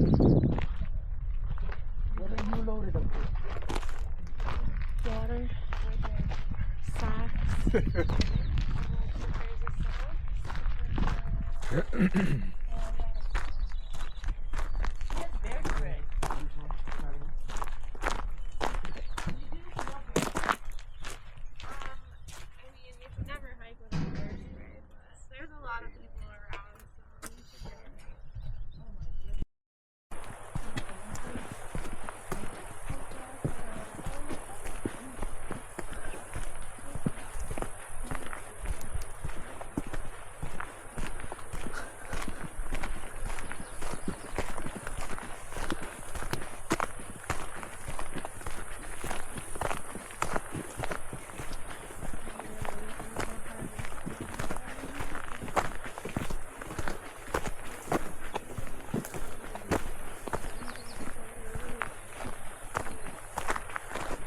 What are you loaded up with? Water, socks.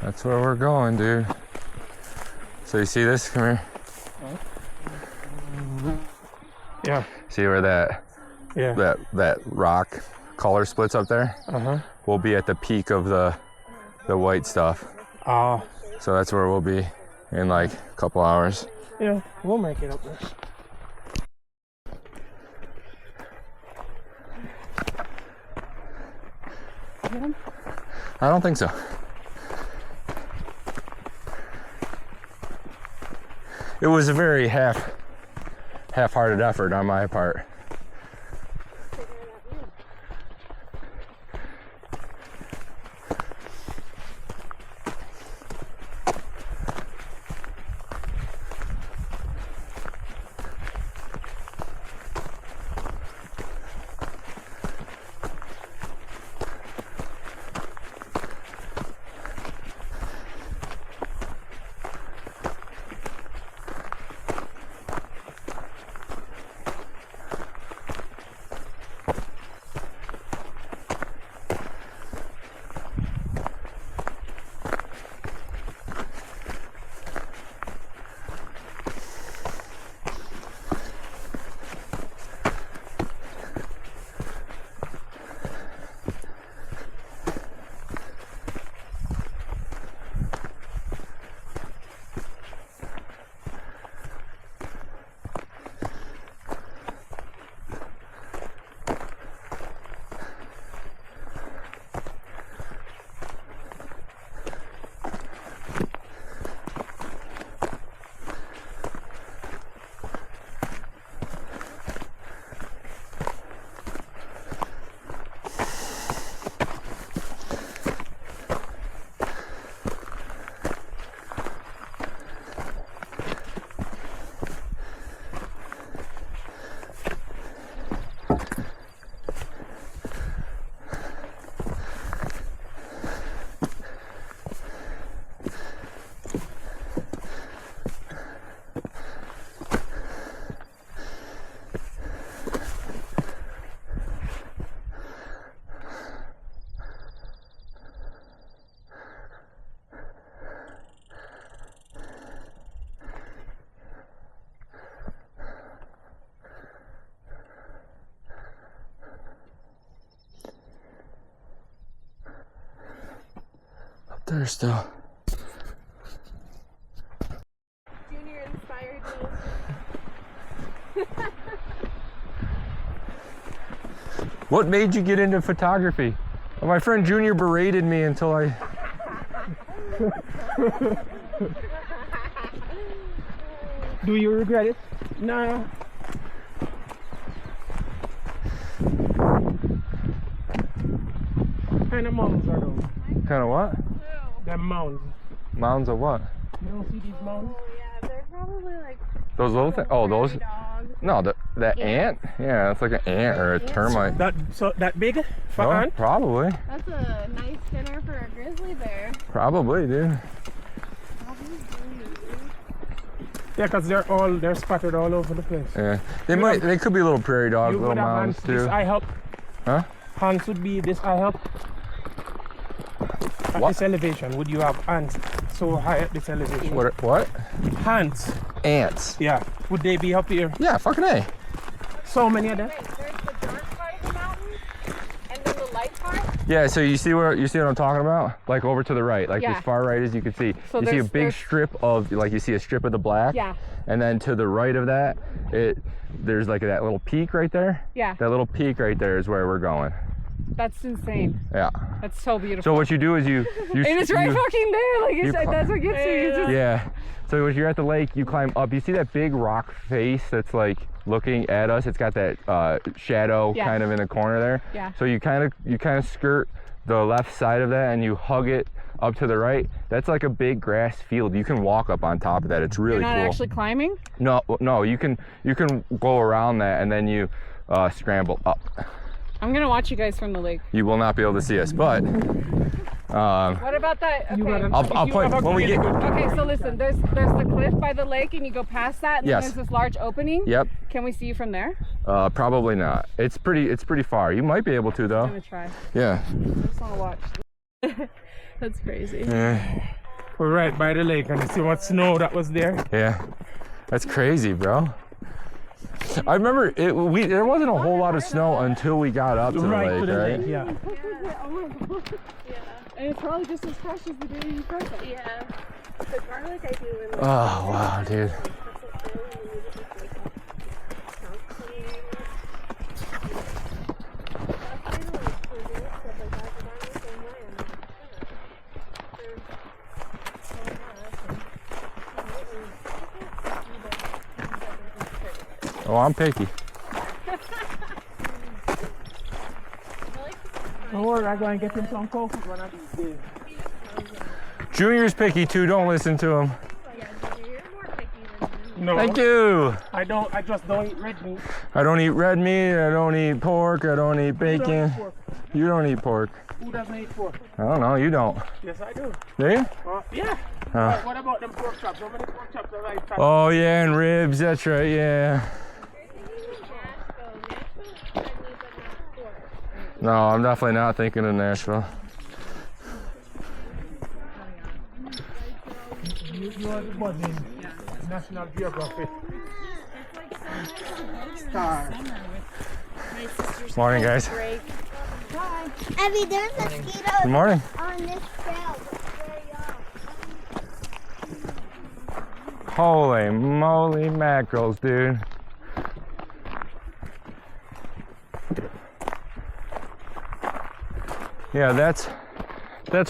That's where we're going, dude. So you see this? Come here. Yeah. See where that rock color splits up there? We'll be at the peak of the white stuff. So that's where we'll be in like a couple hours. Yeah, we'll make it up there. I don't think so. It was a very half-hearted effort on my part. There still. Junior inspired me. What made you get into photography? Well, my friend Junior berated me until I... Do you regret it? No. What kind of mounds are those? Kind of what? Them mounds. Mounds of what? You don't see these mounds? Oh yeah, they're probably like Those little things? Oh, those? dogs. No, that ant? Yeah, it's like an ant or a termite. That big for Oh, ant? probably. That's a nice dinner for a grizzly bear. Probably, dude. Yeah, because they're scattered all over the place. Yeah, they could be little prairie dogs, You little would have mounds ants. too. This I help. Huh? Ants would be this I help. At What? this elevation, would you have ants so high at this elevation? What? Ants. Ants. Yeah. Would they be up here? Yeah, fucking A. So many of them. Wait, there's the dark part of the mountain, and then the Yeah, so you see what I'm talking about? Like over to the right, like as far right as you can see. So you see a big strip of, like you see a strip of the black. Yeah. And then to the right of that, there's like that little peak right there. Yeah. That little peak right there is where we're going. That's insane. Yeah. That's so beautiful. So what you do is you and it's right fucking there. Like that's what gets me. Yeah. So when you're at the lake, you climb up. You see that big rock face that's like looking at us. It's got that shadow kind of in the corner there. Yeah. So you kind of skirt the left side of that and you hug it up to the right. That's like a big grass field. You can walk up on top of that. It's really cool. You're not actually climbing? No. You can go around that and then you scramble up. I'm gonna watch you guys from the lake. You will not be able to see us, but. What about that? Okay. I'll point when we get. Okay, so listen. There's the cliff by the lake, and you go past that, and then there's this large opening. Yep. Can we see you from there? Probably not. It's pretty far. You might be able to though. I'm gonna try. Yeah. I just wanna watch. That's crazy. Yeah. We're right by the lake, and you see what snow that was there. Yeah. That's crazy, bro. I remember there wasn't a whole lot of snow until we got up to the lake, right? Yeah. Oh my god. Yeah. And it's probably just as fresh as the day you first. Yeah. The garlic I do. Oh wow, dude. Oh, I'm picky. Don't worry, I'm going to get him some coffee one of these days. Junior's picky too, don't listen to him. Yeah, Junior, you're more picky than me. No. Thank you. I just don't eat red meat. I don't eat red meat, I don't eat pork, I don't eat bacon. You don't eat pork. Who doesn't eat pork? I don't know, you don't. Yes, I do. Do you? Yeah. What about them pork chops? How many pork chops are right? Oh yeah, and ribs, that's right, yeah. No, I'm definitely not thinking of Nashville. You are buzzing. National Geographic. Star. Morning, guys. Hi. Abby, there's mosquitoes Good morning. on this trail. Holy moly mackerels, dude. Yeah, that's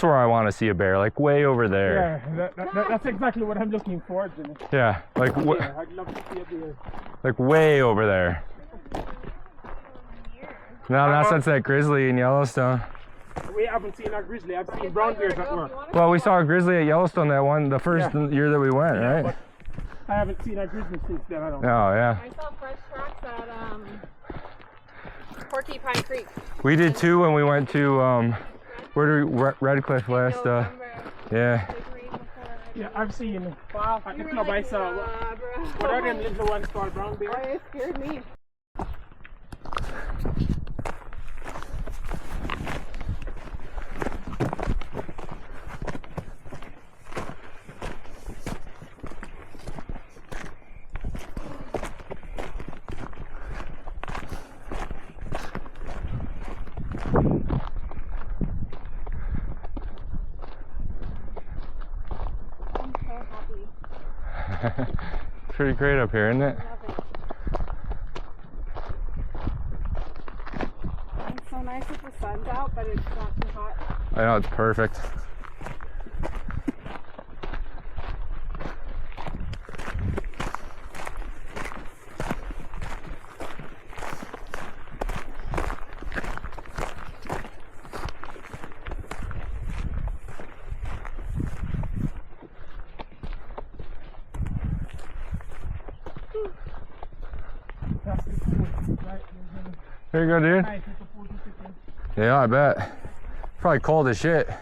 where I want to see a bear, like way over there. Yeah, that's exactly what I'm looking for, Jimmy. Yeah, like I'd love to see a bear. like way over there. No, not since that grizzly in Yellowstone. We haven't seen a grizzly. I've seen brown bears at work. Well, we saw a grizzly at Yellowstone the first year that we went, right? But I haven't seen a grizzly since then. I don't. Oh yeah. I saw fresh tracks at Porcupine Creek. We did too when we went to Red Cliff last. Yeah. Yeah, I've seen at the club. I saw. What are them little ones called brown bears? It scared me. It's pretty great up here, isn't it? It's so nice if the sun's out, but it's not too hot. I know, it's perfect. There you go, dude. Yeah, I bet. Probably cold as shit. That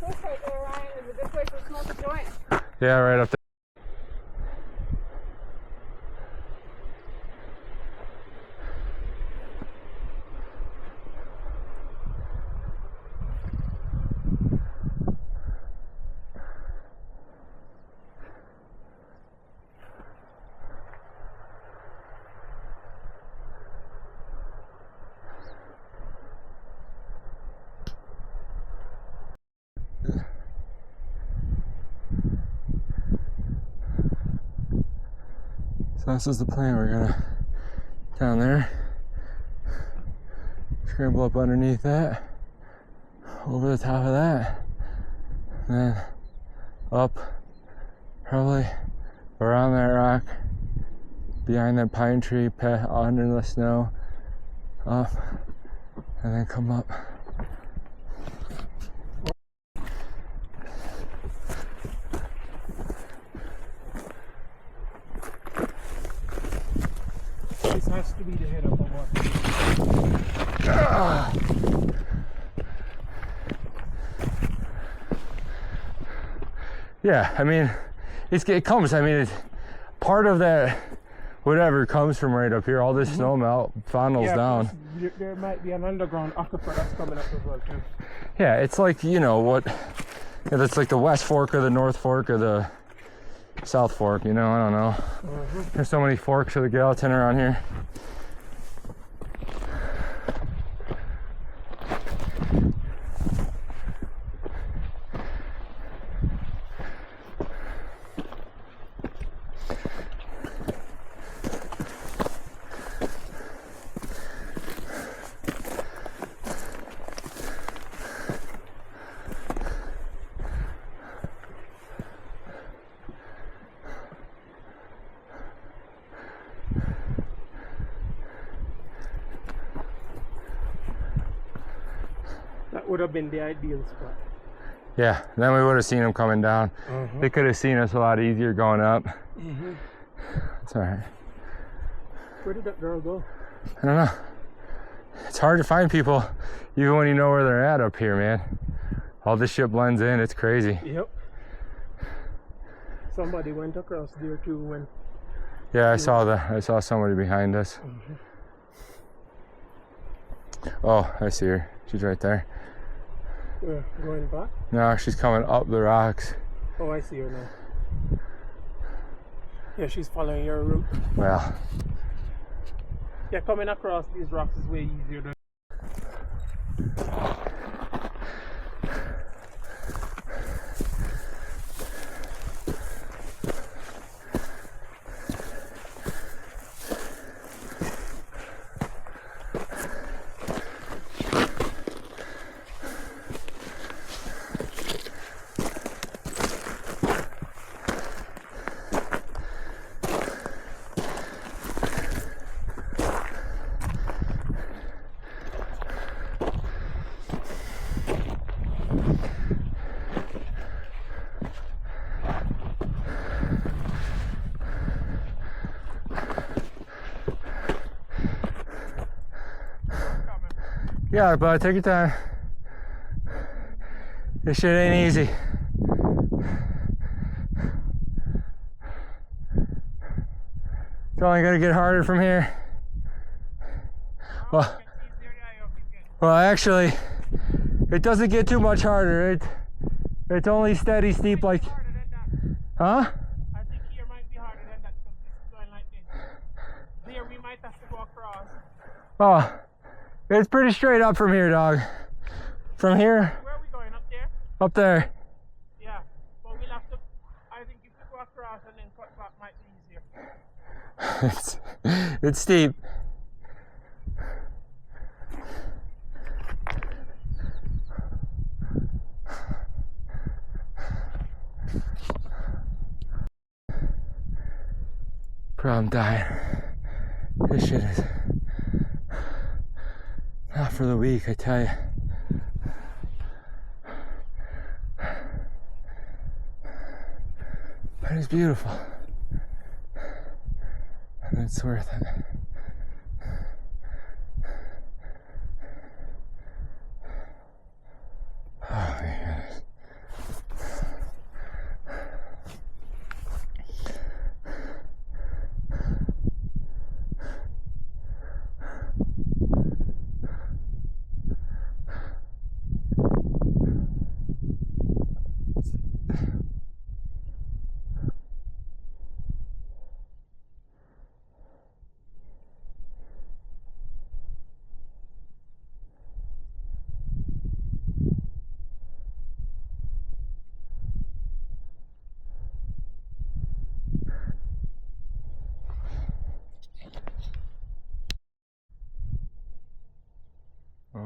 cliff right there, Ryan, is a good place to smoke a joint. Yeah, right up there. So this is the plan. We're gonna down there, scramble up underneath that, over the top of that, and then up, probably around that rock, behind that pine tree, under the snow, up, and then come up. This has to be the head of the water. Yeah, I mean, it comes. I mean, it's part of that. Whatever comes from right up here, all this snow melt funnels down. There might be an underground aquifer that's coming up as well too. Yeah, it's like, you know what? Yeah, that's like the West Fork or the North Fork or the South Fork. You know, I don't know. There's so many forks of the Gallatin around here. That would have been the ideal spot. Yeah, then we would have seen them coming down. They could have seen us a lot easier going up. It's all right. Where did that girl go? I don't know. It's hard to find people even when you know where they're at up here, man. All this shit blends in. It's crazy. Yep. Somebody went across there too when. Yeah, I saw somebody behind us. Oh, I see her. She's right there. Going back? No, she's coming up the rocks. Oh, I see her now. Yeah, she's following your route. Well. Yeah, coming across these rocks is way easier than. Yeah, but take your time. This shit ain't easy. It's only gonna get harder from here. Well, actually, it doesn't get too much harder. It's only steady, steep, like. Huh? I think here might be harder than that because this is going like this. There we might have to go across. Oh, it's pretty straight up from here, dog. From here. Where are we going? Up there? Up there. Yeah, but we'll have to. I think if we go across and then cut back might be easier. It's steep. Bro, I'm dying. This shit is not for the weak, I tell you. But it's beautiful. And it's worth it. Oh my goodness.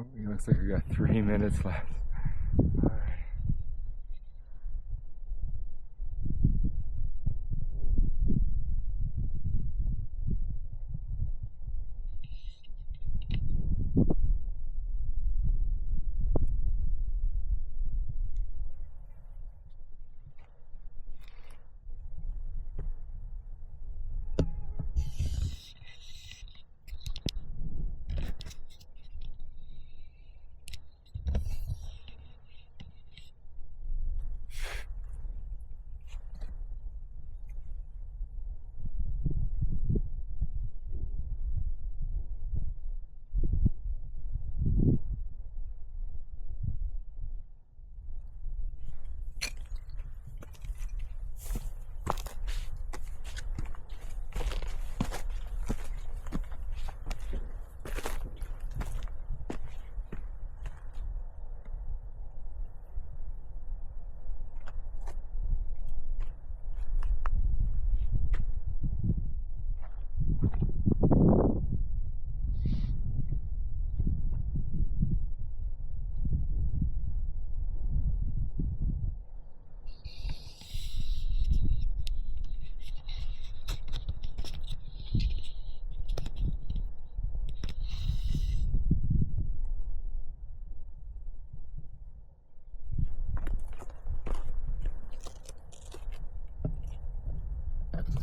Oh, it looks like we got 3 minutes left.